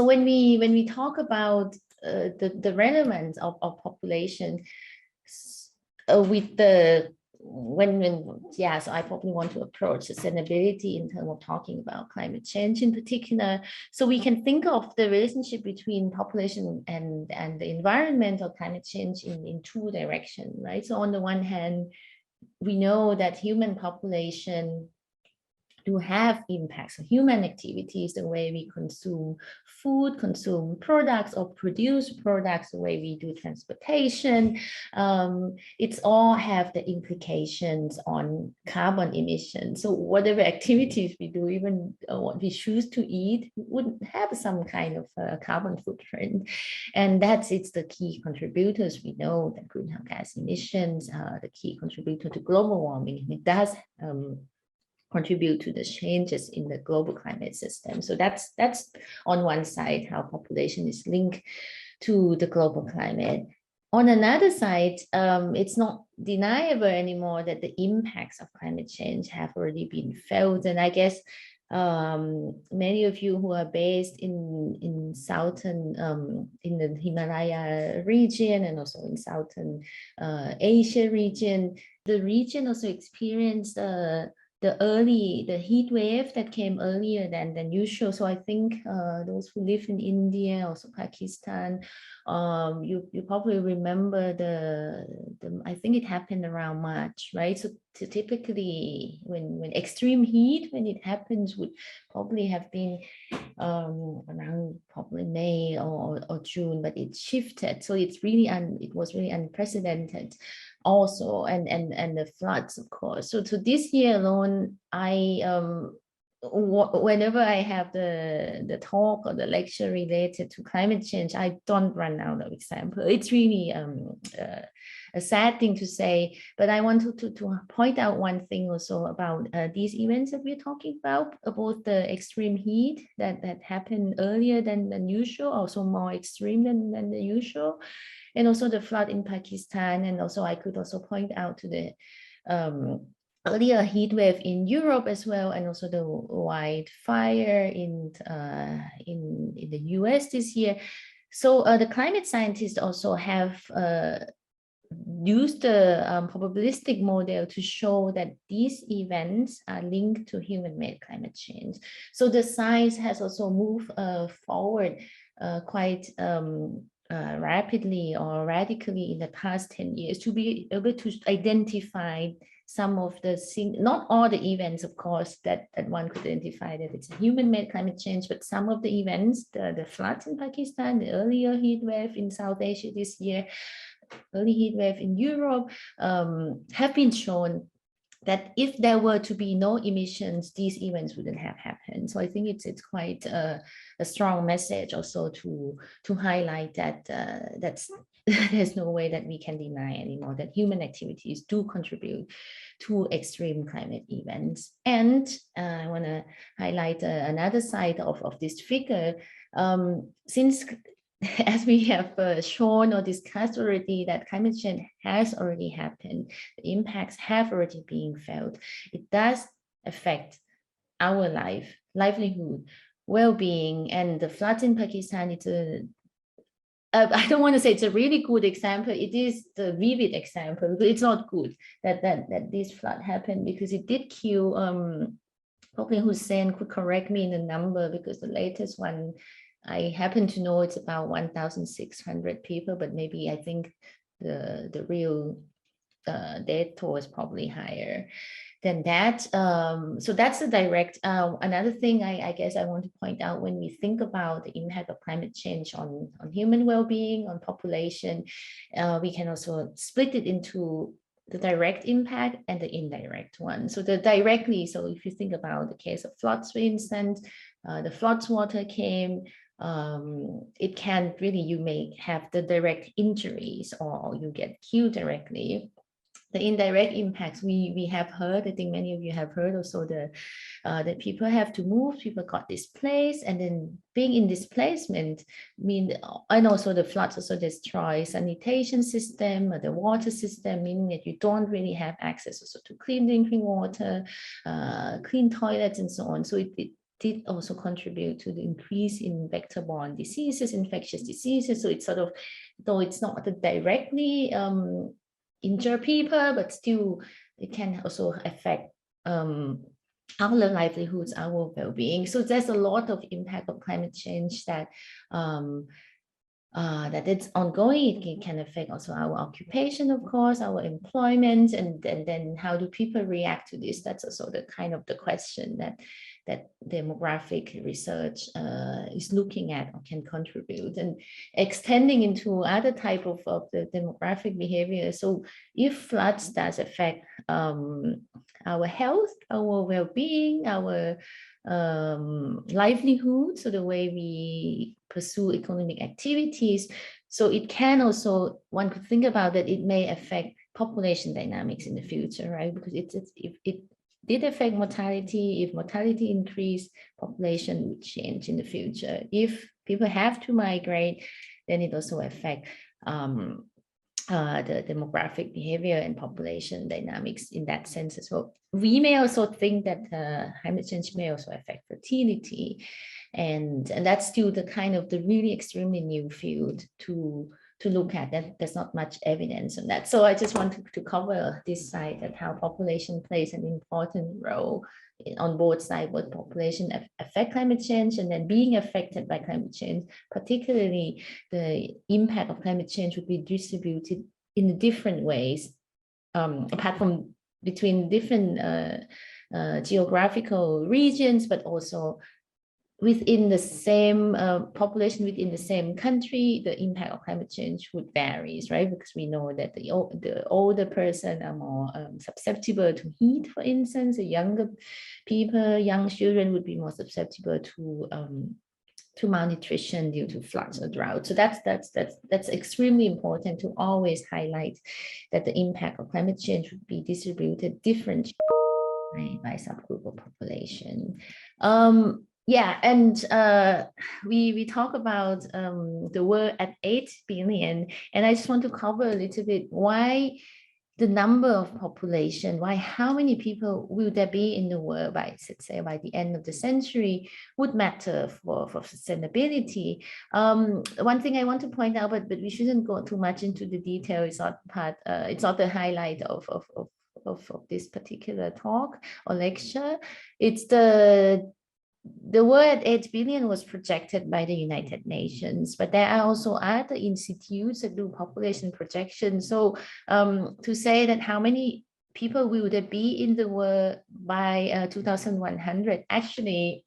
when we talk about the relevance of population with the yeah, so I probably want to approach sustainability in terms of talking about climate change in particular. So we can think of the relationship between population and the environment or climate change in two directions, right? So on the one hand, we know that human population do have impacts on human activities, the way we consume food, consume products, or produce products, the way we do transportation. It's all have the implications on carbon emissions. So whatever activities we do, even what we choose to eat, would have some kind of carbon footprint. And it's the key contributors. We know that greenhouse gas emissions are the key contributor to global warming. It does contribute to the changes in the global climate system. So that's on one side, how population is linked to the global climate. On another side, it's not deniable anymore that the impacts of climate change have already been felt. And I guess many of you who are based in southern, in the Himalaya region and also in southern Asia region, the region also experienced the heat wave that came earlier than usual. So I think those who live in India, also Pakistan, you probably remember I think it happened around March, right? So typically when extreme heat, when it happens, would probably have been around probably May or June, but it shifted. So it was really unprecedented also, and the floods, of course. So this year alone, whenever I have the talk or the lecture related to climate change, I don't run out of example. It's really a sad thing to say, but I want to point out one thing also about these events that we're talking about the extreme heat that happened earlier than usual, also more extreme than the usual, and also the flood in Pakistan. And also I could also point out to the earlier heat wave in Europe as well, and also the wildfire in the US this year. So the climate scientists also have used the probabilistic model to show that these events are linked to human-made climate change. So the science has also moved forward quite rapidly or radically in the past 10 years to be able to identify some of the not all the events, of course, that one could identify that it's a human-made climate change, but some of the events, the floods in Pakistan, the earlier heat wave in South Asia this year, early heat wave in Europe, have been shown that if there were to be no emissions, these events wouldn't have happened. So I think it's quite a strong message also to highlight that there's no way that we can deny anymore that human activities do contribute to extreme climate events. And I want to highlight another side of this figure. Since as we have shown or discussed already, that climate change has already happened, the impacts have already been felt. It does affect our livelihood, well-being, and the floods in Pakistan. It's I don't want to say it's a really good example. It is the vivid example. It's not good that this flood happened, because it did kill. Probably Hussein could correct me in the number, because the latest one I happen to know it's about 1,600 people, but maybe I think the real death toll is probably higher than that. So that's the direct. Another thing I guess I want to point out, when we think about the impact of climate change on human well-being, on population, we can also split it into the direct impact and the indirect one. So the directly, so if you think about the case of floods, for instance, the floods water came, it can really, you may have the direct injuries or you get killed directly. The indirect impacts we have heard, I think many of you have heard also, that people have to move, people got displaced, and then being in displacement and also the floods also destroy sanitation system, the water system, meaning that you don't really have access also to clean drinking water, clean toilets, and so on. So did also contribute to the increase in vector-borne diseases, infectious diseases. So it's sort of, though it's not directly injure people, but still it can also affect our livelihoods, our well-being. So there's a lot of impact of climate change that that it's ongoing. It can affect also our occupation, of course, our employment, and then how do people react to this? That's also the kind of the question that demographic research is looking at or can contribute, and extending into other type of the demographic behavior. So if floods does affect our health, our well-being, our livelihood, so the way we pursue economic activities. So it can also, one could think about that it may affect population dynamics in the future, right? Because if it did affect mortality, if mortality increased, population would change in the future. If people have to migrate, then it also affects the demographic behavior and population dynamics in that sense as well. We may also think that climate change may also affect fertility, and that's still the kind of the really extremely new field to look at. That there's not much evidence on that. So I just wanted to cover this side, that how population plays an important role on both sides, both population affect climate change, and then being affected by climate change, particularly the impact of climate change would be distributed in different ways, apart from between different geographical regions, but also within the same population, within the same country, the impact of climate change would vary, right? Because we know that the older person are more susceptible to heat, for instance. The younger people, young children would be more susceptible to malnutrition due to floods or drought. So that's extremely important to always highlight that the impact of climate change would be distributed differently by subgroup of population. Yeah, and we talk about the world at 8 billion, and I just want to cover a little bit why the number of population, how many people will there be in the world by, let's say, by the end of the century would matter for sustainability. One thing I want to point out, but we shouldn't go too much into the detail. It's not part. It's not the highlight of this particular talk or lecture. It's the word 8 billion was projected by the United Nations, but there are also other institutes that do population projections. So to say that how many people will there be in the world by 2100, actually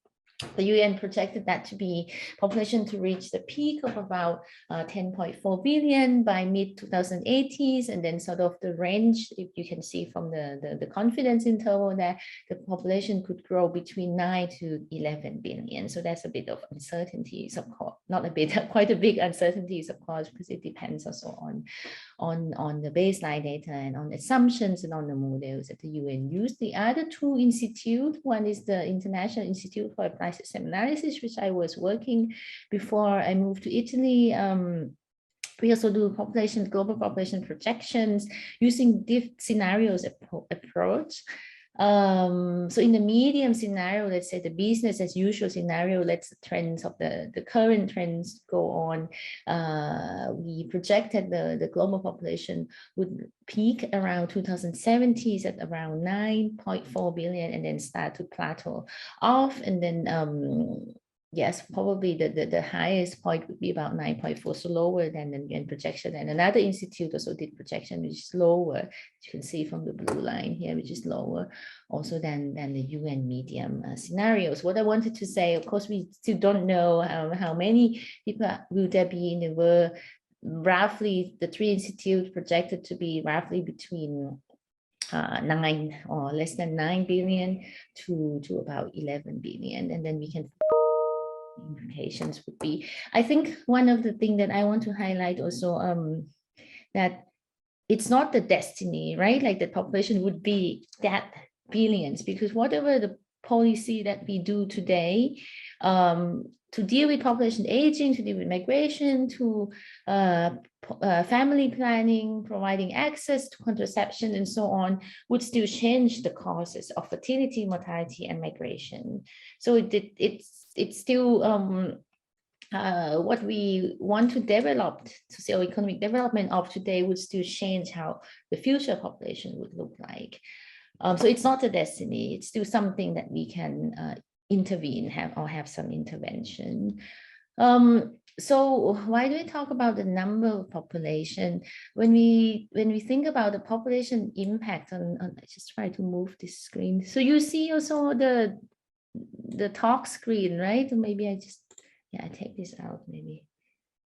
the UN projected that to be population to reach the peak of about 10.4 billion by mid-2080s, and then sort of the range, if you can see from the confidence interval there, the population could grow between 9 to 11 billion. So that's a bit of uncertainties, of course, not a bit, quite a big uncertainties, of course, because it depends also on the baseline data and on assumptions and on the models that the UN used. The other two institutes, one is the International Institute for Applied System Analysis, which I was working before I moved to Italy. We also do global population projections using scenarios approach. So in the medium scenario, let's say the business as usual scenario, let's the trends of the current trends go on. We projected the global population would peak around 2070s at around 9.4 billion and then start to plateau off, and then yes, probably the highest point would be about 9.4, so lower than the UN projection. And another institute also did projection, which is lower. You can see from the blue line here, which is lower also than the UN medium scenarios. What I wanted to say, of course, we still don't know how many people will there be in the world. Roughly, the three institutes projected to be roughly between 9 or less than 9 billion to about 11 billion. And then we can implications would be. I think one of the things that I want to highlight also that it's not the destiny, right? Like the population would be that billions, because whatever the policy that we do today, to deal with population aging, to deal with migration, to family planning, providing access to contraception and so on, would still change the causes of fertility, mortality, and migration. So it's still what we want to develop, socioeconomic development of today would still change how the future population would look like. So it's not a destiny, it's still something that we can intervene, have some intervention. So why do we talk about the number of population? When we think about the population impact on I just try to move this screen. So you see also the talk screen, right? Maybe I just, yeah, I take this out maybe.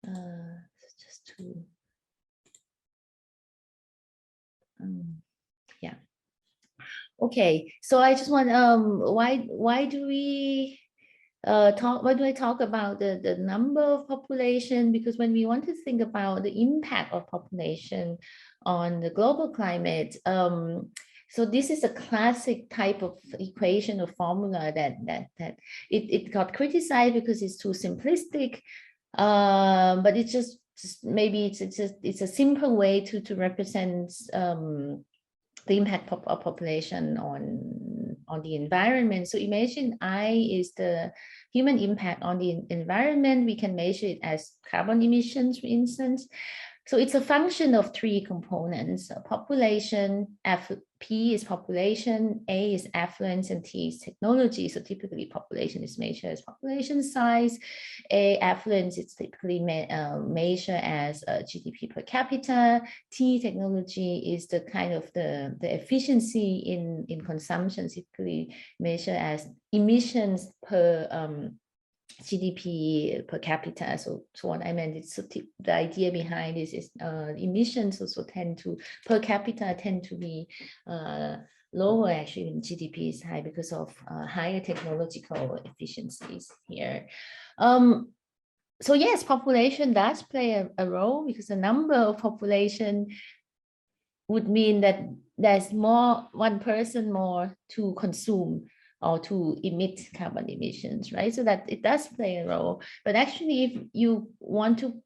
Just to, yeah. Okay, so I just want, why do we why do I talk about the number of population? Because when we want to think about the impact of population on the global climate, so this is a classic type of equation or formula that it got criticized because it's too simplistic, but it's just maybe it's a simple way to represent the impact of population on the environment. So imagine I is the human impact on the environment. We can measure it as carbon emissions, for instance. So it's a function of three components: population, P is population, A is affluence, and T is technology. So typically population is measured as population size. Affluence is typically measured as GDP per capita. T, technology, is the kind of the efficiency in consumption, typically measured as emissions per GDP per capita. So what I meant is, the idea behind this is emissions also tend to, per capita tend to be lower actually when GDP is high because of higher technological efficiencies here. So yes, population does play a role, because the number of population would mean that there's one person more to consume or to emit carbon emissions, right? So that it does play a role. But actually, if you want to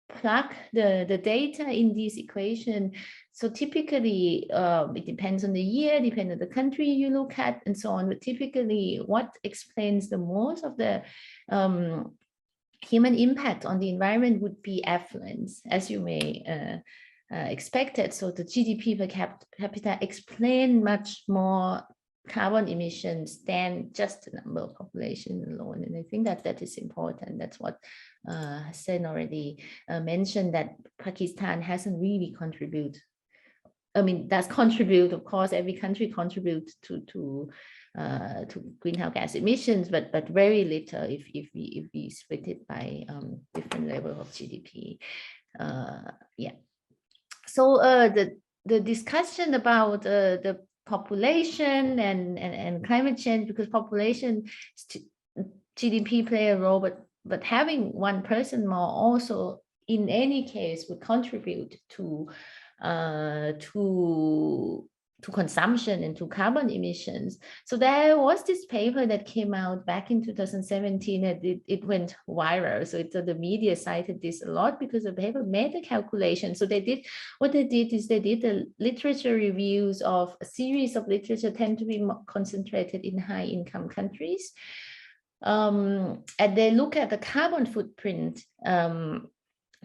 plug the data in this equation, so typically it depends on the year, depends on the country you look at, and so on. But typically, what explains the most of the human impact on the environment would be affluence, as you may expect it. So the GDP per capita explain much more carbon emissions than just the number of population alone. And I think that is important. That's what Hassan already mentioned, that Pakistan hasn't really contributed. I mean, does contribute, of course, every country contributes to greenhouse gas emissions, but very little if we split it by different level of GDP. Yeah. So the discussion about the population and climate change, because population GDP play a role, but having one person more also in any case would contribute to consumption and to carbon emissions. So there was this paper that came out back in 2017, and it went viral. So the media cited this a lot because the paper made a calculation. So what they did is they did the literature reviews of a series of literature tend to be concentrated in high income countries. And they look at the carbon footprint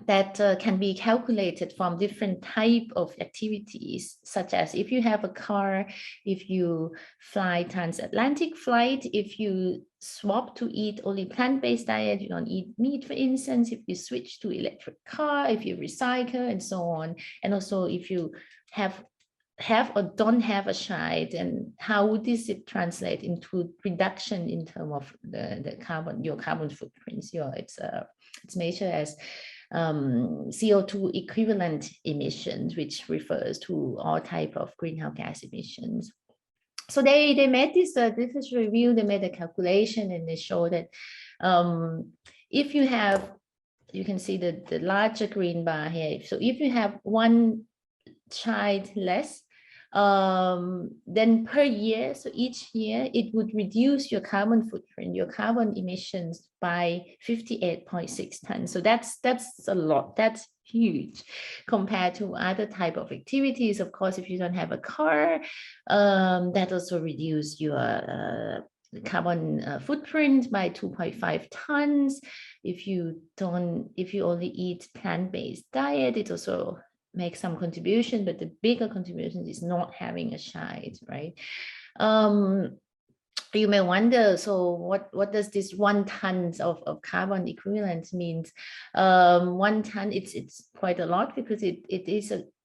that can be calculated from different type of activities, such as if you have a car, if you fly transatlantic flight, if you swap to eat only plant-based diet, you don't eat meat, for instance, if you switch to electric car, if you recycle, and so on. And also if you have or don't have a child, and how would this translate into reduction in terms of the carbon, your carbon footprints? It's measured as CO2 equivalent emissions, which refers to all type of greenhouse gas emissions. So they made this review, they made a calculation, and they show that if you have, you can see the larger green bar here. So if you have one child less, then per year, so each year it would reduce your carbon footprint, your carbon emissions by 58.6 tons. So that's a lot. That's huge compared to other type of activities. Of course, if you don't have a car, that also reduce your carbon footprint by 2.5 tons. If you only eat plant-based diet, it also makes some contribution, but the bigger contribution is not having a shite, right? You may wonder, so what does this 1 ton of carbon equivalent means? 1 ton, it's quite a lot, because it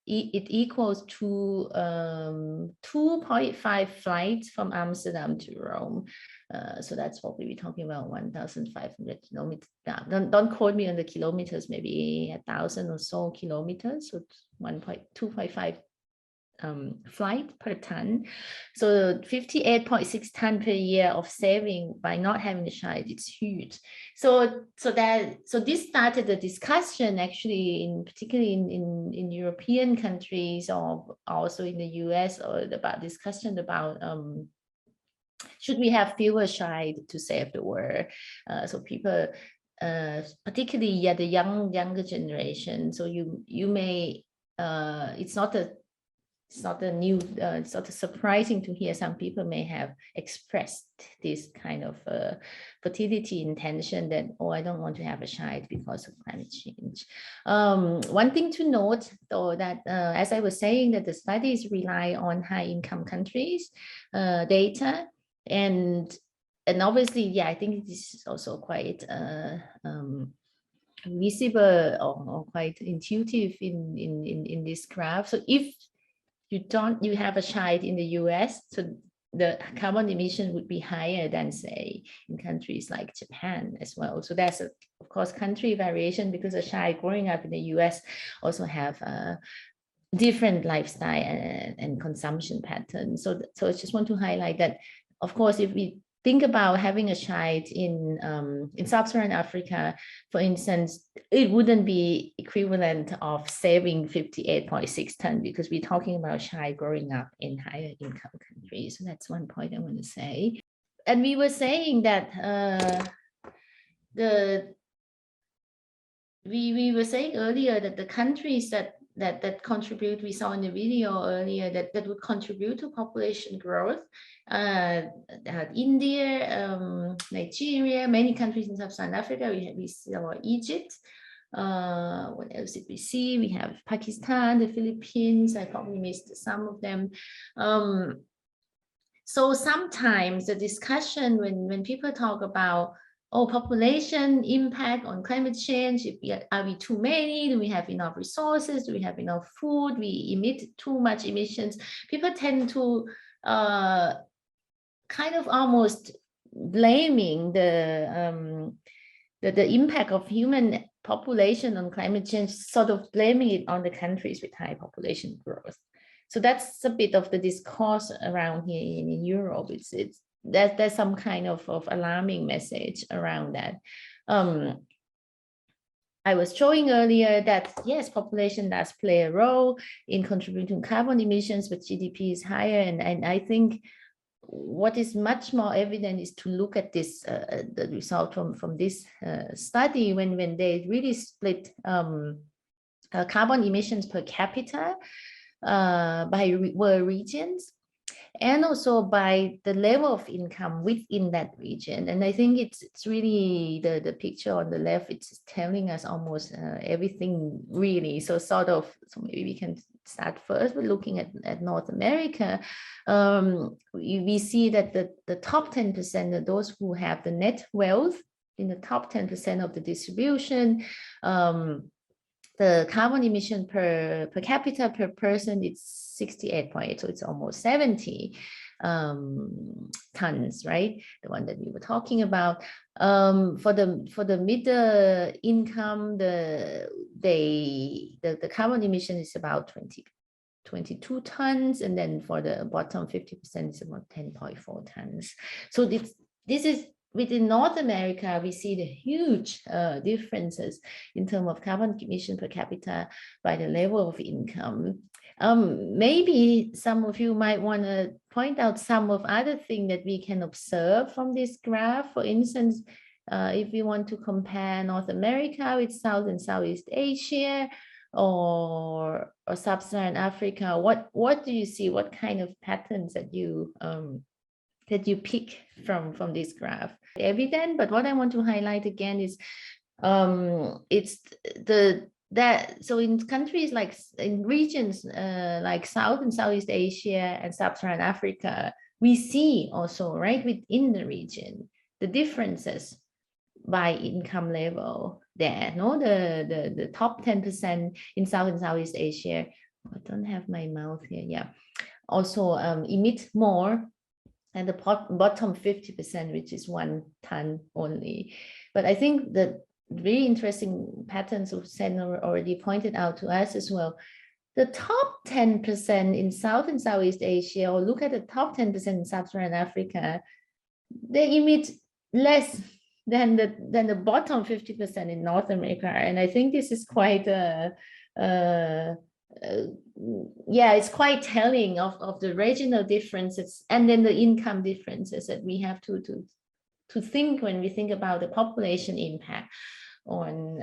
equals to 2.5 flights from Amsterdam to Rome. So that's what we're talking about, 1,500 kilometers. Don't quote me on the kilometers, maybe 1,000 or so kilometers. So 2.5 flight per ton. So 58.6 ton per year of saving by not having the shite, it's huge. So this started the discussion, actually, particularly in European countries, or also in the US, or about discussion about should we have fewer shite to save the world? So people, particularly the younger generation. So you may it's not surprising to hear some people may have expressed this kind of fertility intention that, oh, I don't want to have a child because of climate change. One thing to note, though, that as I was saying, that the studies rely on high-income countries data, and obviously, yeah, I think this is also quite visible or quite intuitive in this graph. So if you have a child in the US, so the carbon emission would be higher than, say, in countries like Japan as well. So that's of course country variation, because a child growing up in the US also have a different lifestyle and consumption patterns. So I just want to highlight that, of course, if we think about having a child in sub-Saharan Africa, for instance, it wouldn't be equivalent of saving 58.6 tons, because we're talking about child growing up in higher income countries. So that's one point I want to say. And we were saying that we were saying earlier that the countries that contribute, we saw in the video earlier, that would contribute to population growth, India, Nigeria, many countries in sub-Saharan Africa. We saw Egypt. What else did we see? We have Pakistan, the Philippines. I probably missed some of them. So sometimes the discussion when people talk about, oh, population impact on climate change, are we too many? Do we have enough resources? Do we have enough food? We emit too much emissions. People tend to kind of almost blaming the impact of human population on climate change, sort of blaming it on the countries with high population growth. So that's a bit of the discourse around here in Europe. There's some kind of alarming message around that. I was showing earlier that, yes, population does play a role in contributing to carbon emissions, but GDP is higher. And I think what is much more evident is to look at this, the result from this study, when they really split carbon emissions per capita by world regions, and also by the level of income within that region. And I think it's really the picture on the left, it's telling us almost everything, really. So maybe we can start first with looking at North America. We see that the top 10%, of those who have the net wealth in the top 10% of the distribution, the carbon emission per capita per person, it's 68.8, so it's almost 70 tons, right? The one that we were talking about. For the middle income, the carbon emission is about 22 tons, and then for the bottom 50% is about 10.4 tons. So this is within North America, we see the huge differences in terms of carbon emission per capita by the level of income. Maybe some of you might want to point out some of other things that we can observe from this graph. For instance, if we want to compare North America with South and Southeast Asia, or Sub-Saharan Africa, what do you see? What kind of patterns that you pick from this graph? Evident, but what I want to highlight again is it's so in countries like in regions like South and Southeast Asia and Sub-Saharan Africa, we see also right within the region the differences by income level there. No, the top 10% in South and Southeast Asia. I don't have my mouth here. Yeah, also emit more, and the bottom 50%, which is 1 ton only. But I think that very interesting patterns of Sen already pointed out to us as well. The top 10% in South and Southeast Asia, or look at the top 10% in Sub-Saharan Africa, they emit less than the bottom 50% in North America. And I think this is quite yeah, it's quite telling of the regional differences, and then the income differences that we have to think when we think about the population impact on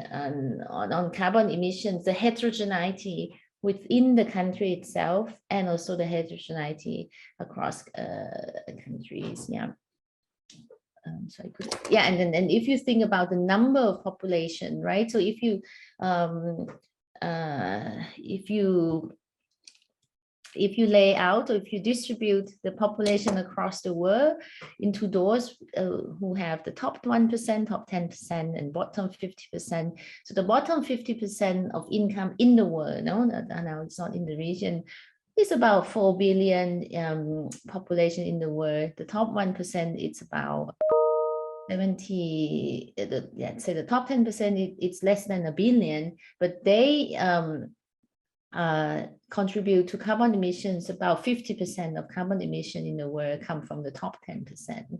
carbon emissions, the heterogeneity within the country itself, and also the heterogeneity across countries. Yeah. So I could, yeah, and if you think about the number of population, right? So if you lay out, or if you distribute the population across the world into those who have the top 1%, top 10%, and bottom 50%. So the bottom 50% of income in the world, no, now it's not in the region, is about 4 billion population in the world. The top 1%, it's about 70, let's say the top 10%, it's less than 1 billion, but they contribute to carbon emissions. About 50% of carbon emission in the world come from the top 10%.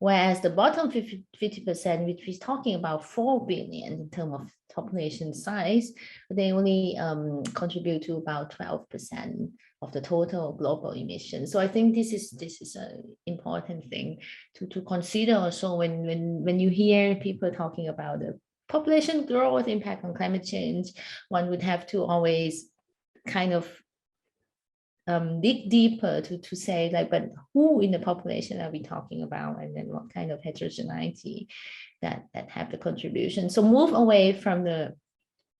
Whereas the bottom 50%, which is talking about 4 billion in terms of population size, they only contribute to about 12% of the total global emissions. So I think this is an important thing to consider also when you hear people talking about the population growth impact on climate change. One would have to always kind of dig deeper to say, like, but who in the population are we talking about, and then what kind of heterogeneity that have the contribution. So move away from the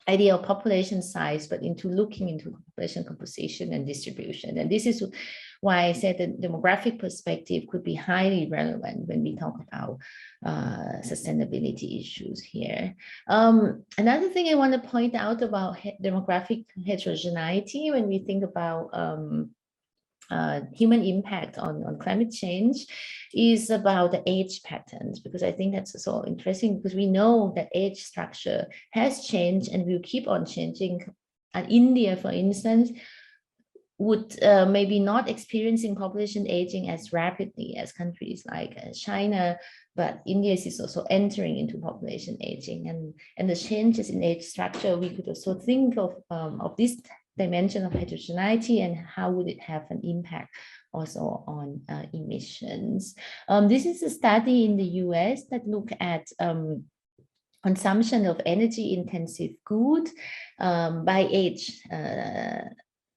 idea of population size, but into looking into population composition and distribution. And this is why I said the demographic perspective could be highly relevant when we talk about sustainability issues here. Another thing I want to point out about demographic heterogeneity when we think about human impact on climate change is about the age patterns, because I think that's so interesting, because we know that age structure has changed and will keep on changing. And India, for instance, would maybe not experiencing population aging as rapidly as countries like China, but India is also entering into population aging, and the changes in age structure, we could also think of this dimension of heterogeneity, and how would it have an impact also on emissions. This is a study in the US that look at consumption of energy intensive goods by age,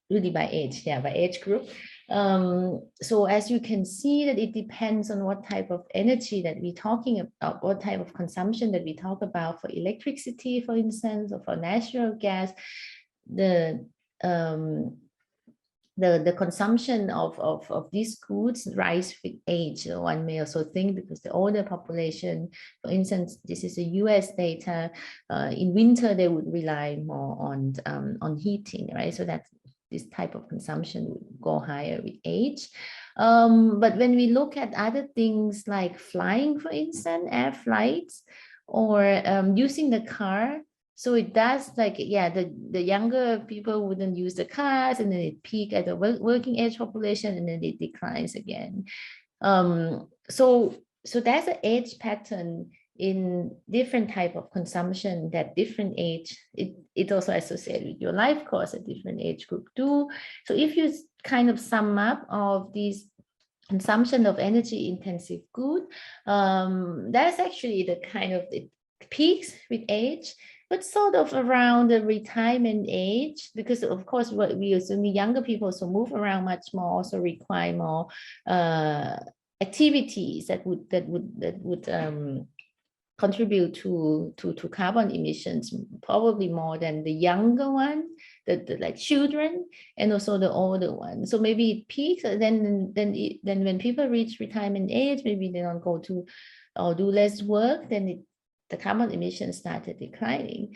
really by age, yeah, by age group. So as you can see that it depends on what type of energy that we're talking about, what type of consumption that we talk about. For electricity, for instance, or for natural gas, the consumption of these goods rise with age. So one may also think, because the older population, for instance, this is a US data, in winter they would rely more on heating, right? So that this type of consumption would go higher with age. But when we look at other things like flying, for instance, air flights, or using the car, so it does, like, yeah, the younger people wouldn't use the cars, and then it peak at the working age population, and then it declines again. So so there's an age pattern in different type of consumption that different age, it also associated with your life course at different age group do. So if you kind of sum up of these consumption of energy intensive good, that's actually the kind of, it peaks with age, but sort of around the retirement age, because of course what we assume younger people also move around much more, also require more activities that would contribute to carbon emissions, probably more than the younger one, the like children, and also the older one. So maybe it peaks, then when people reach retirement age, maybe they don't go to or do less work, then the carbon emissions started declining.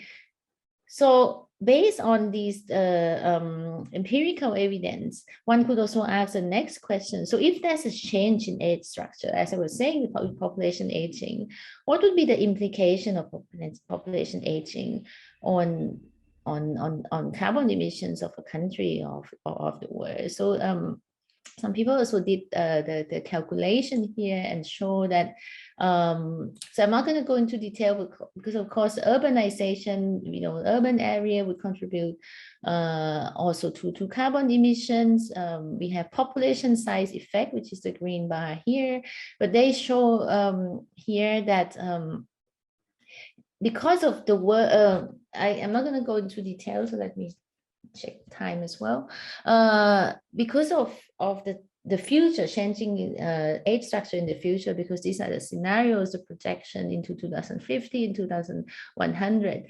So based on these empirical evidence, one could also ask the next question. So if there's a change in age structure, as I was saying, with population aging, what would be the implication of population aging on carbon emissions of a country or of the world? So some people also did the calculation here and show that, so I'm not going to go into detail because of course urbanization, urban area would contribute also to carbon emissions. We have population size effect, which is the green bar here, but they show here that because of the work, I'm not going to go into detail, so let me check time as well. Because of the future changing age structure in the future, because these are the scenarios, the projection into 2050 and 2100,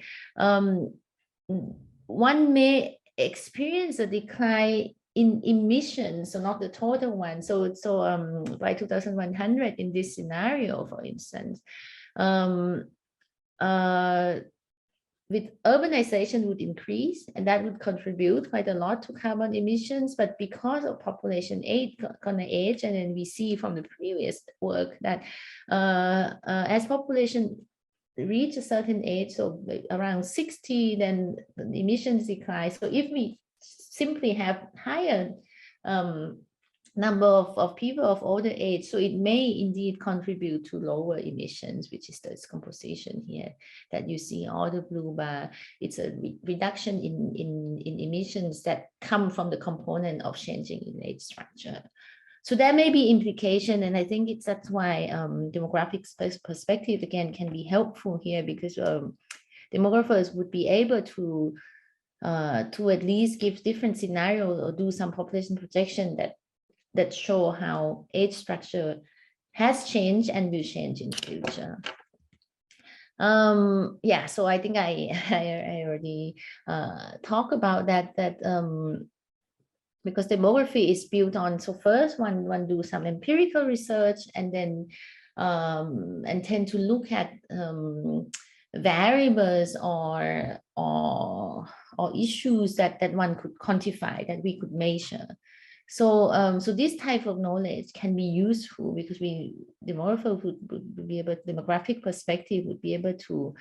one may experience a decline in emissions, so not the total one. So by 2100 in this scenario, for instance, with urbanization would increase, and that would contribute quite a lot to carbon emissions. But because of population gonna age, and then we see from the previous work that as population reach a certain age, so around 60, then the emissions decline. So if we simply have higher number of people of older age, so it may indeed contribute to lower emissions, which is this composition here that you see, all the blue bar. It's a reduction in emissions that come from the component of changing in age structure. So there may be implication, and I think that's why demographic perspective again can be helpful here, because demographers would be able to at least give different scenarios or do some population projection that show how age structure has changed and will change in the future. Yeah, so I think I already talked about that because demography is built on, so first one do some empirical research, and then and tend to look at variables or issues that one could quantify, that we could measure. So so this type of knowledge can be useful, because demographer would be able, demographic perspective would be able to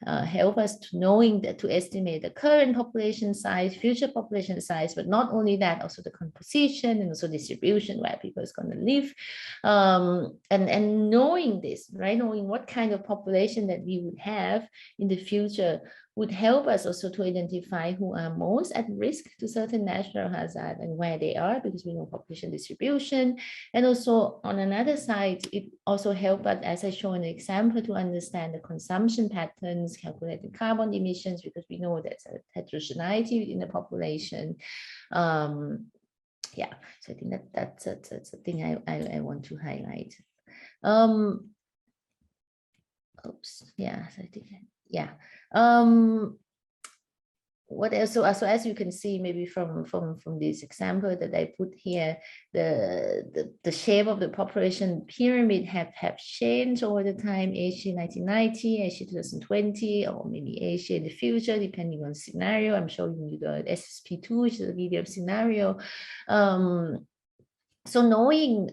help us to knowing that, to estimate the current population size, future population size, but not only that, also the composition and also distribution where people is going to live, and knowing this, right, knowing what kind of population that we would have in the future would help us also to identify who are most at risk to certain natural hazard and where they are, because we know population distribution. And also on another side, it also helps us, as I show an example, to understand the consumption patterns, calculating carbon emissions, because we know that's a heterogeneity in the population. Yeah, so I think that's a thing I want to highlight. Oops, yeah, so I think, yeah. What else? So as you can see, maybe from this example that I put here, the shape of the population pyramid have changed over the time. Asia 1990, Asia 2020, or maybe Asia in the future, depending on scenario. I'm showing you the SSP2, which is a medium scenario. So knowing,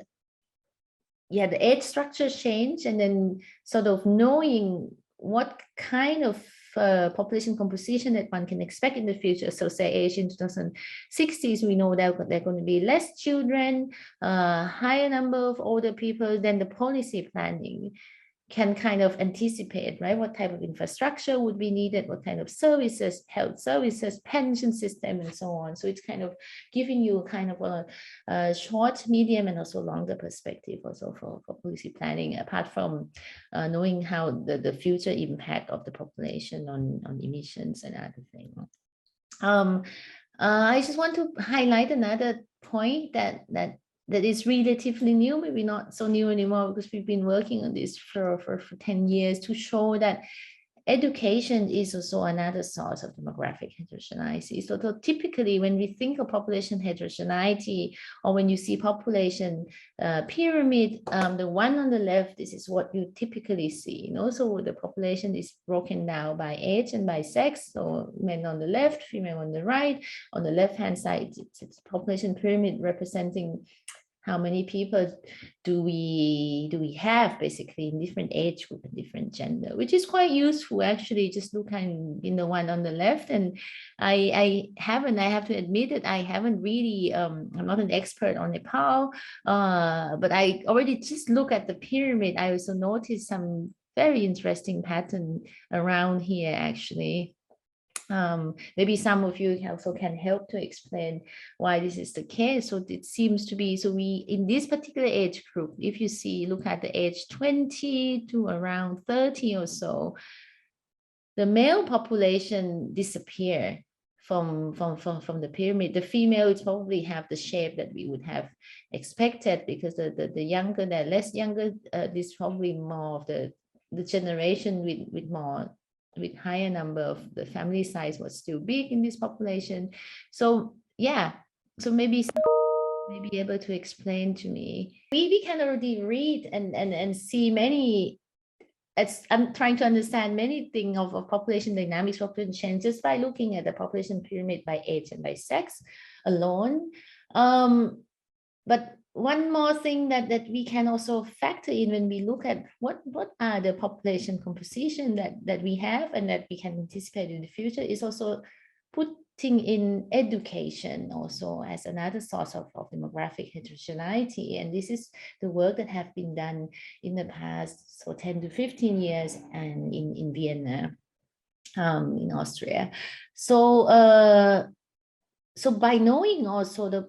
yeah, the age structure change, and then sort of knowing what kind of population composition that one can expect in the future. So say age in 2060s, we know that there are going to be less children, higher number of older people. Then the policy planning can kind of anticipate, right? What type of infrastructure would be needed, what kind of services, health services, pension system, and so on. So it's kind of giving you kind of a short, medium, and also longer perspective also for policy planning, apart from knowing how the future impact of the population on emissions and other things. I just want to highlight another point that is relatively new, maybe not so new anymore, because we've been working on this for 10 years to show that education is also another source of demographic heterogeneity. So typically when we think of population heterogeneity, or when you see population pyramid, the one on the left, this is what you typically see. So the population is broken down by age and by sex. So men on the left, female on the right. On the left-hand side, it's population pyramid representing how many people do we have basically in different age group and different gender, which is quite useful actually. Just look in the one on the left, and I have to admit that I haven't really I'm not an expert on Nepal, but I already just look at the pyramid. I also noticed some very interesting pattern around here actually. Maybe some of you also can help to explain why this is the case. So it seems to be, so we, in this particular age group, if you see, look at the age 20 to around 30 or so, the male population disappear from the pyramid. The female would probably have the shape that we would have expected, because the younger, the less younger, this probably more of the generation with higher number of the family size was still big in this population. So yeah, so maybe be able to explain to me. We can already read and see many, I'm trying to understand many things of population dynamics, population change, just by looking at the population pyramid by age and by sex alone. But one more thing that we can also factor in when we look at what are the population composition that we have and that we can anticipate in the future is also putting in education also as another source of demographic heterogeneity. And this is the work that have been done in the past, so 10 to 15 years, and in Vienna, in Austria. So so by knowing also the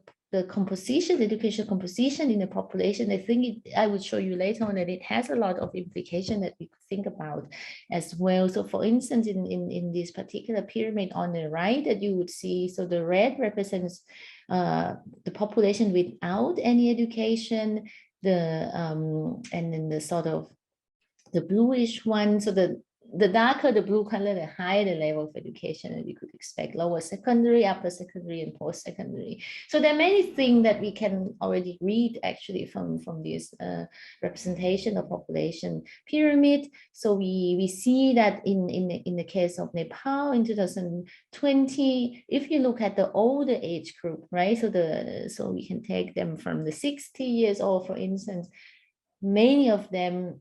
composition, education composition in the population, I think I would show you later on that it has a lot of implication that we could think about as well. So for instance, in this particular pyramid on the right that you would see, so the red represents the population without any education, and then the sort of the bluish one, so the darker the blue color, the higher the level of education that we could expect, lower secondary, upper secondary, and post-secondary. So there are many things that we can already read actually from this representation of population pyramid. So we see that in the case of Nepal in 2020, if you look at the older age group, right? So we can take them from the 60 years old, for instance, many of them,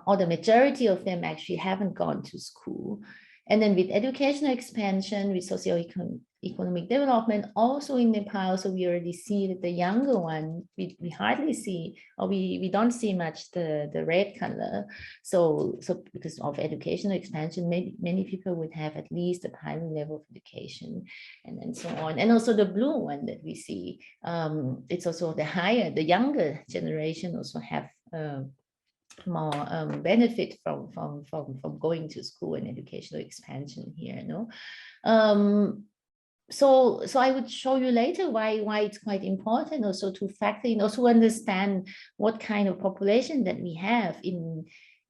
or the majority of them, actually haven't gone to school. And then with educational expansion, with socio-economic development, also in Nepal, so we already see that the younger one, we hardly see, or we don't see much the red color. So because of educational expansion, many people would have at least a primary level of education, and so on. And also the blue one that we see, it's also the younger generation also have more benefit from going to school and educational expansion here, no? So I would show you later why it's quite important also to factor in, also understand what kind of population that we have in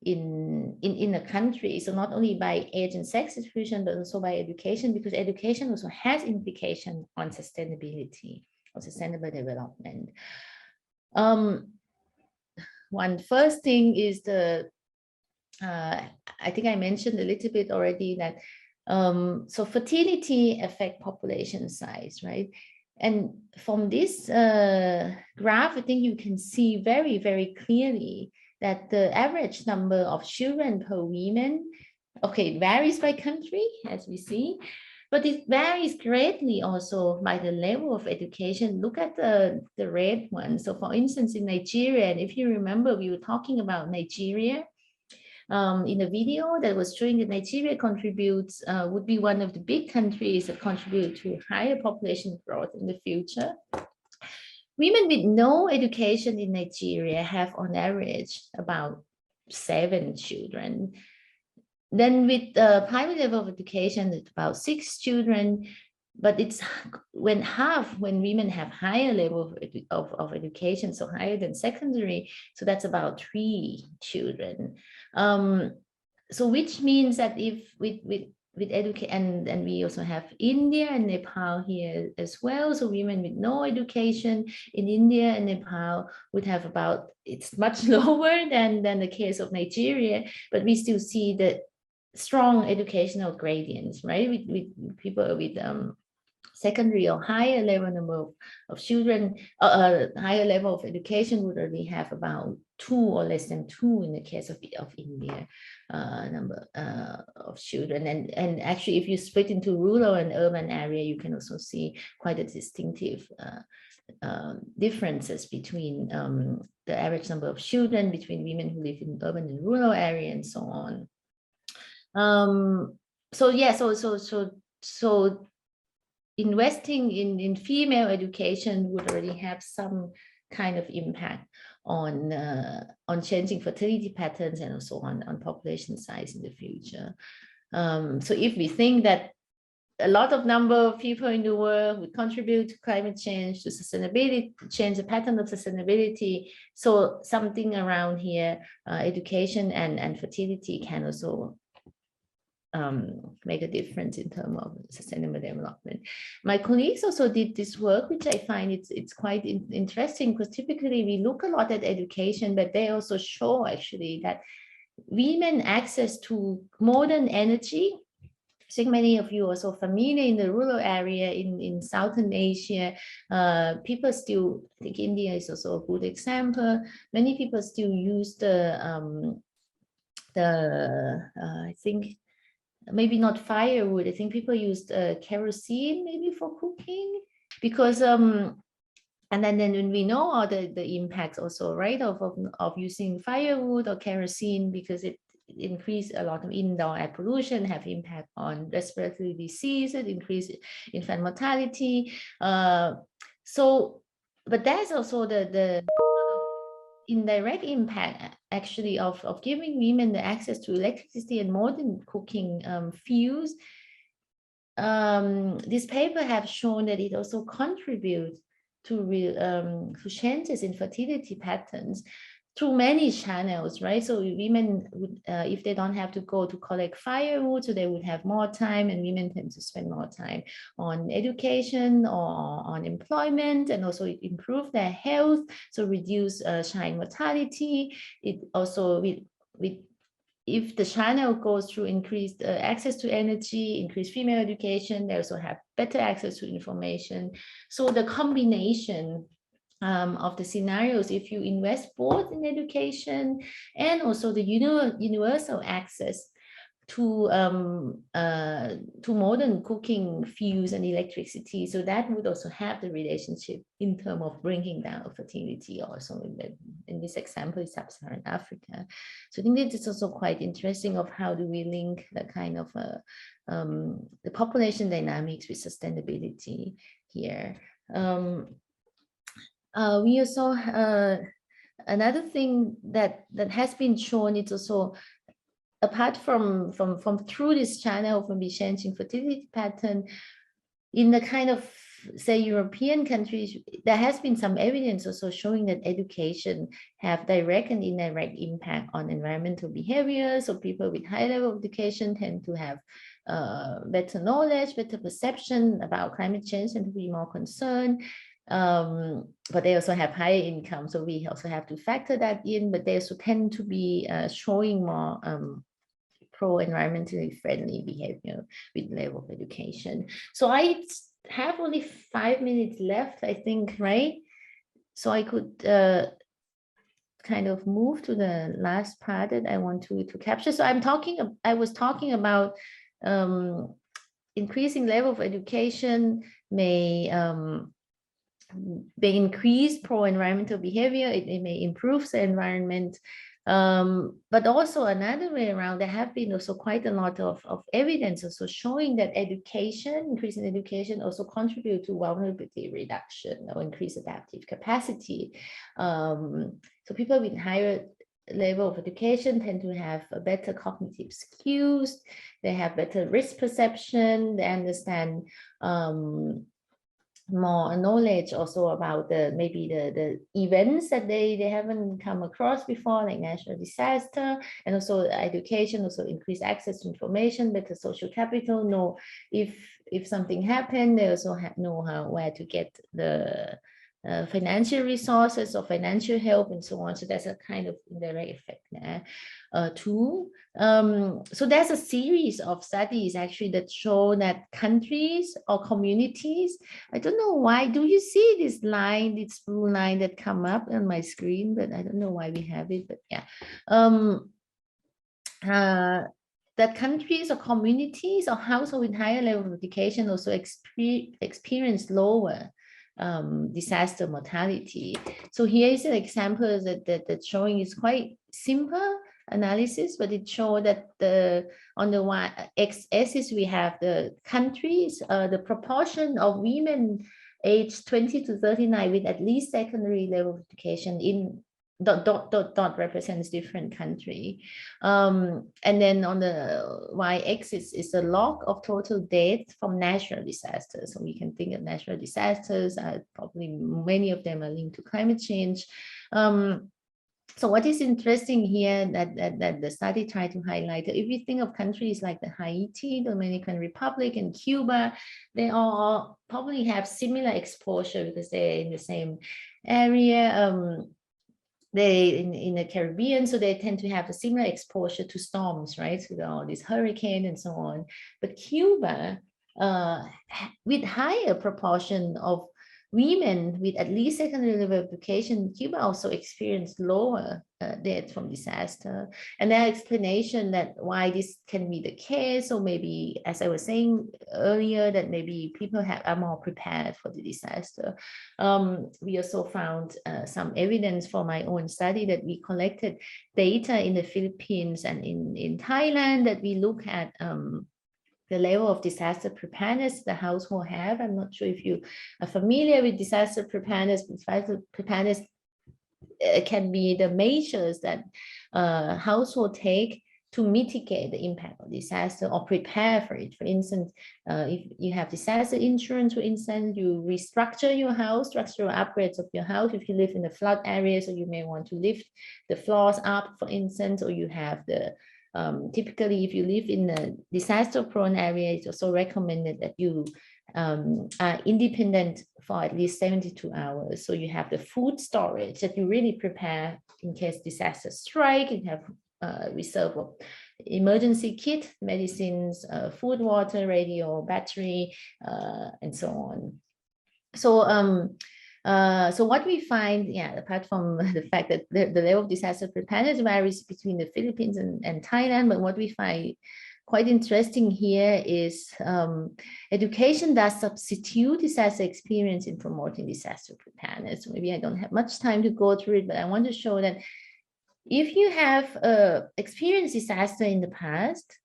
a country. So not only by age and sex distribution, but also by education, because education also has implication on sustainability or sustainable development. One first thing is I think I mentioned a little bit already that so fertility affect population size, right? And from this graph, I think you can see very, very clearly that the average number of children per woman Okay, it varies by country, as we see, but it varies greatly also by the level of education. Look at the red one. So for instance, in Nigeria, and if you remember, we were talking about Nigeria in a video that was showing that Nigeria contributes, would be one of the big countries that contribute to higher population growth in the future. Women with no education in Nigeria have on average about 7 children. Then with the primary level of education, it's about 6 children, but it's when women have higher level of education, so higher than secondary, so that's about 3 children. So which means that if with education, and we also have India and Nepal here as well. So women with no education in India and Nepal would have about, it's much lower than the case of Nigeria, but we still see that strong educational gradients, right? With people with secondary or higher level number of children, higher level of education would already have about 2 or less than 2 in the case of India, number of children. And actually, if you split into rural and urban area, you can also see quite a distinctive differences between the average number of children between women who live in urban and rural area and so on. So yeah, so investing in female education would already have some kind of impact on changing fertility patterns and also on population size in the future. So if we think that a lot of number of people in the world would contribute to climate change, to sustainability, change the pattern of sustainability. So something around here, education and fertility can also make a difference in terms of sustainable development. My colleagues also did this work, which I find it's quite interesting, because typically we look a lot at education, but they also show actually that women access to modern energy. I think many of you are also familiar in the rural area in Southern Asia. People still, I think India is also a good example. Many people still use I think maybe not firewood. I think people used kerosene maybe for cooking, because and then when we know all the impacts also, right, of using firewood or kerosene, because it increase a lot of indoor air pollution, have impact on respiratory disease, it increase infant mortality. So, but there's also the indirect impact actually of giving women the access to electricity and modern cooking fuels. This paper have shown that it also contributes to changes in fertility patterns through many channels, right? So women would, if they don't have to go to collect firewood, so they would have more time, and women tend to spend more time on education or on employment, and also improve their health, so reduce child mortality. It also, if the channel goes through increased access to energy, increased female education, they also have better access to information. So the combination of the scenarios, if you invest both in education and also the universal access to modern cooking fuels and electricity, so that would also have the relationship in terms of bringing down fertility also in this example is sub-Saharan Africa. So I think that it's also quite interesting of how do we link the kind of the population dynamics with sustainability here. We also another thing that has been shown, it's also apart from through this channel from the changing fertility pattern in the kind of, say, European countries, there has been some evidence also showing that education have direct and indirect impact on environmental behavior. So people with high level of education tend to have better knowledge, better perception about climate change, and to be more concerned. But they also have higher income, so we also have to factor that in, but they also tend to be showing more pro-environmentally friendly behavior with level of education. So I have only 5 minutes left, I think, right? So I could kind of move to the last part that I want to capture. So I was talking about increasing level of education may increase pro-environmental behavior. It may improve the environment. But also another way around, there have been also quite a lot of evidence also showing that increase in education also contribute to vulnerability reduction or increased adaptive capacity. So people with higher level of education tend to have a better cognitive skills, they have better risk perception, they understand more knowledge also about maybe the events that they haven't come across before, like natural disaster, and also education also increase access to information, better social capital, know if something happened, they also know where to get the financial resources or financial help and so on. So that's a kind of indirect effect there too. So there's a series of studies actually that show that countries or communities, I don't know why, do you see this line, this blue line that come up on my screen, but I don't know why we have it, but yeah. That countries or communities or households with higher level of education also experience lower disaster mortality. So here is an example that's showing is quite simple analysis, but it shows that on the x-axis we have the countries, the proportion of women aged 20 to 39 with at least secondary level of education in dot represents different country. And then on the y-axis is the log of total deaths from natural disasters. So we can think of natural disasters, probably many of them are linked to climate change. So what is interesting here that the study tried to highlight, if you think of countries like the Haiti, Dominican Republic, and Cuba, they all probably have similar exposure because they're in the same area. They in the Caribbean, so they tend to have a similar exposure to storms, right? So all these hurricanes and so on. But Cuba, with higher proportion of women with at least secondary level education, Cuba also experienced lower death from disaster. And there are explanation that why this can be the case, or maybe, as I was saying earlier, that maybe people are more prepared for the disaster. We also found some evidence for my own study that we collected data in the Philippines and in Thailand that we look at the level of disaster preparedness the household have. I'm not sure if you are familiar with disaster preparedness. Disaster preparedness can be the measures that household take to mitigate the impact of disaster or prepare for it. For instance, if you have disaster insurance, for instance, you restructure your house, structural upgrades of your house. If you live in the flood area, so you may want to lift the floors up, for instance, or you have the typically, if you live in a disaster-prone area, it's also recommended that you are independent for at least 72 hours. So you have the food storage that you really prepare in case disaster strike. You have reserve of emergency kit, medicines, food, water, radio, battery, and so on. So what we find, apart from the fact that the level of disaster preparedness varies between the Philippines and Thailand, but what we find quite interesting here is education does substitute disaster experience in promoting disaster preparedness. Maybe I don't have much time to go through it, but I want to show that if you have experienced disaster in the past,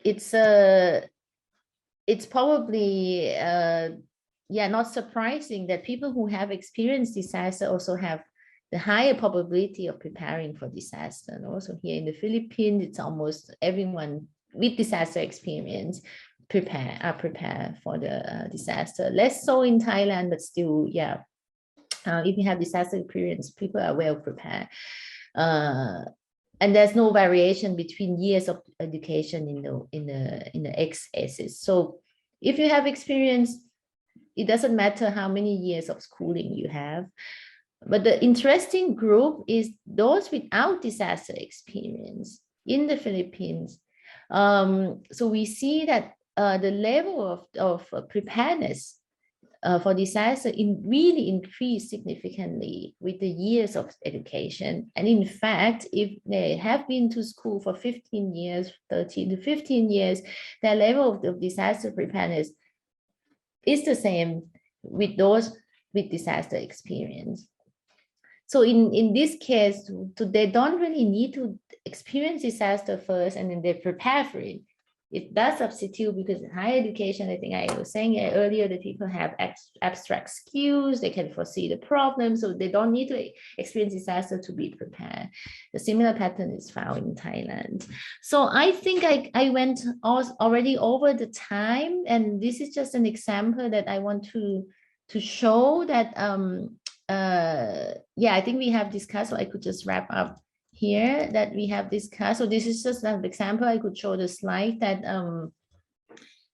it's probably not surprising that people who have experienced disaster also have the higher probability of preparing for disaster. And also here in the Philippines, it's almost everyone with disaster experience are prepared for the disaster. Less so in Thailand, but still, if you have disaster experience, people are well prepared. And there's no variation between years of education in the x-axis. So if you have experience, it doesn't matter how many years of schooling you have. But the interesting group is those without disaster experience in the Philippines. So we see that the level of preparedness for disaster really increased significantly with the years of education. And in fact, if they have been to school for 15 years, 13 to 15 years, their level of disaster preparedness is the same with those with disaster experience. So in this case, they don't really need to experience disaster first and then they prepare for it. It does substitute, because in higher education, I think I was saying earlier that people have abstract skills, they can foresee the problem, so they don't need to experience disaster to be prepared. The similar pattern is found in Thailand. So I think I went already over the time, and this is just an example that I want to show that yeah, I think we have discussed, so I could just wrap up here that we have discussed. So this is just an example. I could show the slide that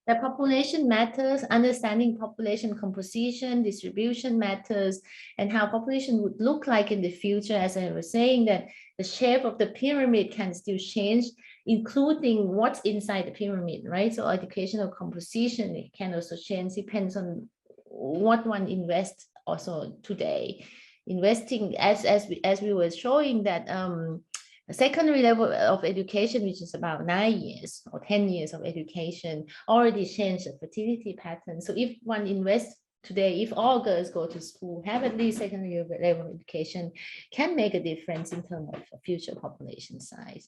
that population matters, understanding population composition, distribution matters, and how population would look like in the future. As I was saying, that the shape of the pyramid can still change, including what's inside the pyramid, right? So educational composition, it can also change, depends on what one invests also today. Investing, as we were showing, that a secondary level of education, which is about 9 years or 10 years of education, already changed the fertility pattern. So if one invests today, if all girls go to school, have at least secondary level of education, can make a difference in terms of future population size.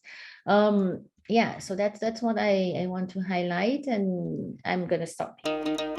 Yeah, so that's what I want to highlight, and I'm going to stop here.